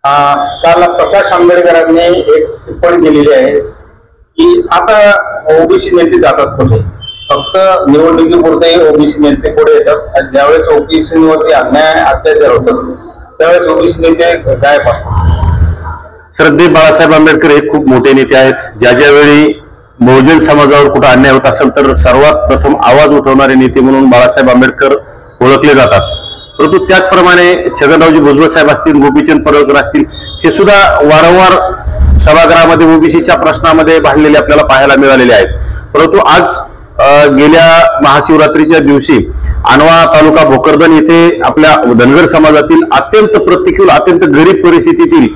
काल प्रकाश आंबेडकरांनी एक टिप्पणी केलेली आहे की आता ओबीसी नेते जातात कुठे, फक्त निवडणुकीपुरते ओबीसी नेते पुढे येतात. ज्यावेळेस ओबीसीवरती अन्याय अत्याचार होतात त्यावेळेस ओबीसी नेते गायब असतात. श्रद्धेय बाळासाहेब आंबेडकर हे खूप मोठे नेते आहेत. ज्या ज्यावेळी बहुजन समाजावर कुठे अन्याय होत असेल तर सर्वात प्रथम आवाज उठवणारे नेते म्हणून बाळासाहेब आंबेडकर ओळखले जातात. परंतु त्याचप्रमाणे छगनरावजी भुजबळ साहेब असतील, गोपीचंद पडळकर असतील, हे सुद्धा वारंवार सभागृहामध्ये ओबीसीच्या प्रश्नामध्ये भांडलेले आपल्याला पाहायला मिळालेले आहेत. परंतु आज गेल्या महाशिवरात्रीच्या दिवशी आणवा तालुका भोकरदन येथे आपल्या धनगर समाजातील अत्यंत प्रतिकूल, अत्यंत गरीब परिस्थितीतील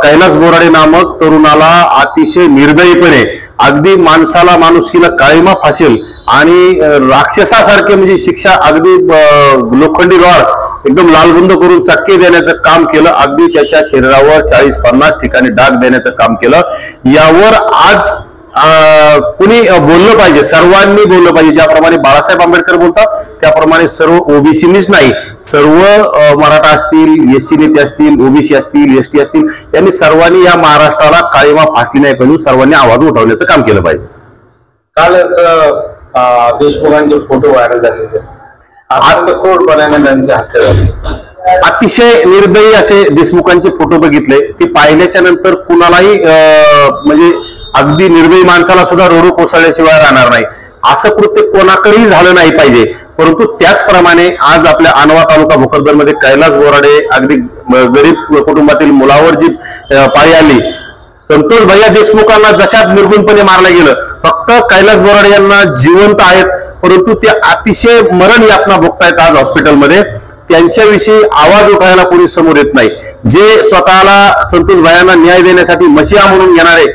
कैलास बोराडे नामक तरुणाला अतिशय निर्दयीपणे अगदी माणसाला माणुसकीला काळीमा फासेल आणि राक्षसासारखे म्हणजे शिक्षा अगदी लोखंडी रॉड एकदम लालबुंद करून चटके देण्याचं काम केलं. अगदी त्याच्या शरीरावर 40-50 ठिकाणी डाग देण्याचं काम केलं. यावर आज कुणी बोललं पाहिजे, सर्वांनी बोललं पाहिजे. ज्याप्रमाणे बाळासाहेब आंबेडकर बोलतात त्याप्रमाणे सर्व ओबीसीनीच नाही, सर्व मराठा असतील, एससी नेते असतील, ओबीसी असतील, एसटी असतील, यांनी सर्वांनी या महाराष्ट्राला काळीमा फासली नाही पाहिजे, सर्वांनी आवाज उठवण्याचं काम केलं पाहिजे. कालच देशमुखांचे फोटो व्हायरल झालेले, खोडपणाने त्यांच्या हत्या झाली. अतिशय निर्दयी असे देशमुखांचे फोटो बघितले. ते पाहिल्याच्या नंतर कुणालाही म्हणजे अगदी निर्दयी माणसाला सुद्धा रोडू कोसळल्याशिवाय राहणार नाही. असं कृत्य कोणाकडेही झालं नाही पाहिजे. परंतु त्याचप्रमाणे आज आपल्या आणवा तालुका भोकरदन मध्ये कैलास बोराडे अगदी गरीब कुटुंबातील मुलावर जी पाळी आली, संतोष भैया देशमुखांना जशात निर्गुणपणे मारलं गेलं, फक्त कैलास बोराडे यांना जिवंत आहेत परंतु ते अतिशय मरण यातना भोगतायत आज हॉस्पिटलमध्ये. त्यांच्याविषयी आवाज उठायला कोणी समोर येत नाही. जे स्वतःला संतोष भैयांना न्याय देण्यासाठी मशिया म्हणून घेणारे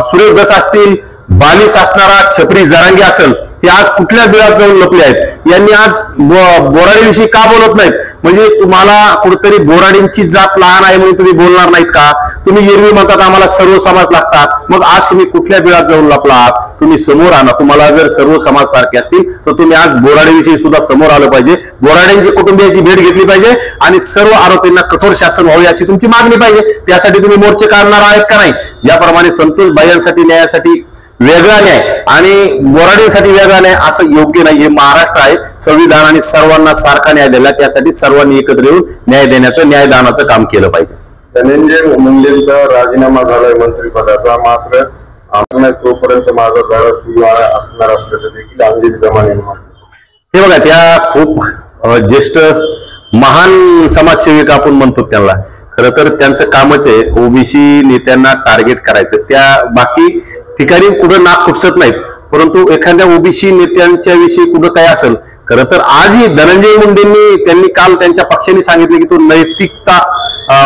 सुरेश दस असतील, बालिश असणारा छपरी जरांगे असेल, ते आज कुठल्या बिळात जाऊन लपले आहेत. यांनी आज बोराडीविषयी का बोलत नाहीत? म्हणजे तुम्हाला कुठेतरी बोराडींची जात लहान आहे म्हणून तुम्ही बोलणार नाहीत का? तुम्ही एरवी म्हणतात आम्हाला सर्व समाज लागतात, मग आज तुम्ही कुठल्या बिळात जाऊन लपलात? तुम्ही समोर आणा. तुम्हाला जर सर्व समाज सारखे असतील तर तुम्ही आज बोराडीविषयी सुद्धा समोर आलं पाहिजे. बोराडींची कुटुंबियांची भेट घेतली पाहिजे आणि सर्व आरोपींना कठोर शासन व्हावे याची तुमची मागणी पाहिजे. त्यासाठी तुम्ही मोर्चे काढणार आहेत का नाही? ज्याप्रमाणे संतोष भाईंसाठी न्यायासाठी वेगळा न्याय आणि बोराडीसाठी वेगळा न्याय असं योग्य नाही. हे महाराष्ट्र आहे, संविधानाने सर्वांना सारखा न्याय दिला, त्यासाठी सर्वांनी एकत्र येऊन न्याय देण्याचं, न्यायदानाचं काम केलं पाहिजे. धनंजय मुंडेंचा राजीनामा झालाय मंत्रिपदाचा, मात्र तोपर्यंत माझा धडा सुरू असणार असल्याचं देखील अंजली दमाने हे बघा, त्या खूप ज्येष्ठ महान समाजसेविका आपण म्हणतो त्यांना. खरं तर त्यांचं कामच आहे ओबीसी नेत्यांना टार्गेट करायचं. त्या बाकी ठिकाणी कुठं नाक खुपसत नाहीत, परंतु एखाद्या ओबीसी नेत्यांच्या विषयी कुठं काय असेल. खरं तर आजही धनंजय मुंडेंनी त्यांनी काल त्यांच्या पक्षाने सांगितले की तो नैतिकता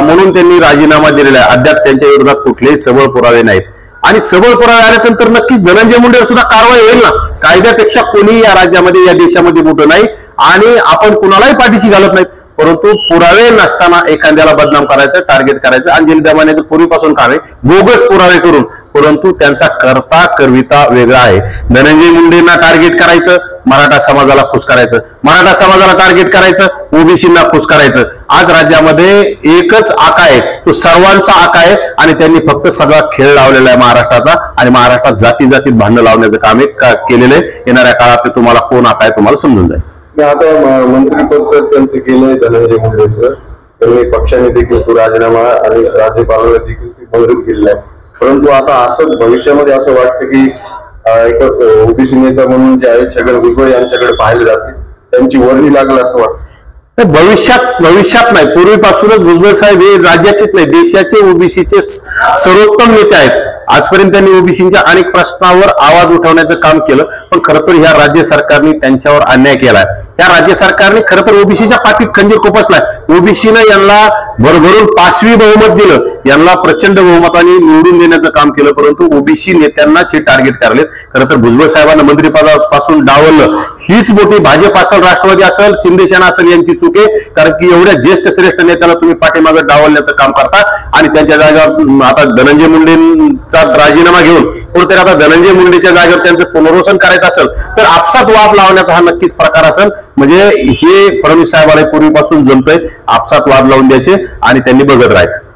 म्हणून त्यांनी राजीनामा दिलेला आहे. अद्याप त्यांच्या विरोधात कुठलेही सबळ पुरावे नाहीत आणि सबळ पुरावे आल्यानंतर नक्कीच धनंजय मुंडेवर सुद्धा कारवाई होईल ना. कायद्यापेक्षा कोणी या राज्यामध्ये, या देशामध्ये मोठं नाही आणि आपण कुणालाही पाठीशी घालत नाहीत. परंतु पुरावे नसताना एखाद्याला बदनाम करायचं, टार्गेट करायचं, अंजली दमानेचं पूर्वीपासून काम आहे, बोगस पुरावे करून. परंतु त्यांचा करता करविता वेगळा आहे. धनंजय मुंडेंना टार्गेट करायचं, मराठा समाजाला खुश करायचं, मराठा समाजाला टार्गेट करायचं, ओबीसींना खुश करायचं. आज राज्यामध्ये एकच आका आहे, तो सर्वांचा आका आहे आणि त्यांनी फक्त सगळा खेळ लावलेला आहे महाराष्ट्राचा आणि महाराष्ट्रात जाती जातीत भांडण लावण्याचं काम केलेलं आहे. येणाऱ्या काळात ते तुम्हाला कोण आका आहे तुम्हाला समजून जाईल. आता मंत्रिपद त्यांचं केलंय धनंजय मुंडेंचं, त्यांनी पक्षाने देखील तो राजीनामा आणि राज्यपालाला देखील मंजूर केलेला आहे. परंतु आता असं भविष्यामध्ये असं वाटतं की एक ओबीसी नेता म्हणून जे आहे छगन भुजबळ यांच्याकडे पाहिले जाते, त्यांची वर्णी लागलं असं वाटतं. भविष्यात नाही, पूर्वीपासूनच भुजबळ साहेब हे राज्याचेच नाही देशाचे ओबीसीचे सर्वोत्तम नेते आहेत. आजपर्यंत त्यांनी ओबीसीच्या अनेक प्रश्नावर आवाज उठवण्याचं काम केलं, पण खरं तर ह्या राज्य सरकारने त्यांच्यावर अन्याय केलाय. या राज्य सरकारने खरं तर ओबीसीच्या पाठीत खंजीर खुपसलाय. ओबीसीनं यांना भरभरून 5वी बहुमत दिलं, यांना प्रचंड बहुमताने निवडून देण्याचं काम केलं, परंतु ओबीसी नेत्यांनाच हे टार्गेट करलेत. खरं तर भुजबळ साहेबांना मंत्रिपदापासून डावललं हीच मोठी भाजप असेल, राष्ट्रवादी असेल, शिंदेसेना असेल यांची चूक आहे. कारण की एवढ्या ज्येष्ठ श्रेष्ठ नेत्याला तुम्ही पाठीमागे डावलण्याचं काम करता आणि त्यांच्या जागेवर आता धनंजय मुंडेंचा राजीनामा घेऊन कुठेतरी आता धनंजय मुंडेच्या जागेवर त्यांचं पुनर्वसन करायचं असेल तर आपसात वाद लावण्याचा हा नक्कीच प्रकार असेल. म्हणजे हे फडणवीस साहेबांना पूर्वीपासून जमतंय, आपसात वाद लावून द्यायचे आणि त्यांनी बघत राहायचं.